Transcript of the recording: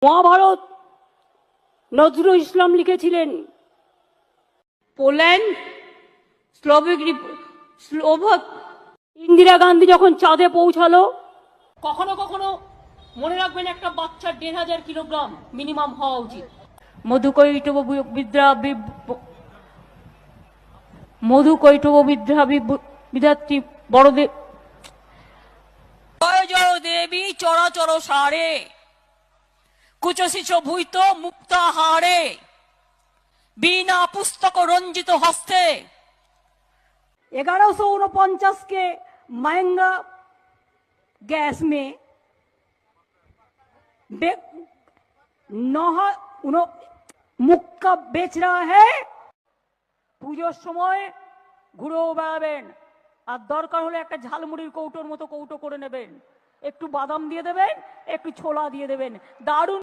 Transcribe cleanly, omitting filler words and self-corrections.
মহাভারত নজরুল ইসলাম লিখেছিলেন। Poland, Slovak Indira Gandhi যখন চাঁদে পৌঁছালো, কখনো কখনো মনে রাখবেন একটা বাচ্চার ১,৫০০ কিলোগ্রাম মিনিমাম হওয়া উচিত। মধুকৈটব বিধাত্রী বড়দেব জয় জয় দেবী চরাচর সারে কুচশিষ ভূত মুক্তাহারে বিনা पुस्तक रंजित हस्ते। 1149 के महंगा गैस में मुक्का बेच रहा है। পুজোর সময় ঘুরেও বেড়াবেন, আর দরকার হলে একটা ঝালমুড়ির কৌটোর মতো কৌটো করে নেবেন, একটু বাদাম দিয়ে দেবেন, একটু ছোলা দিয়ে দেবেন, দারুণ।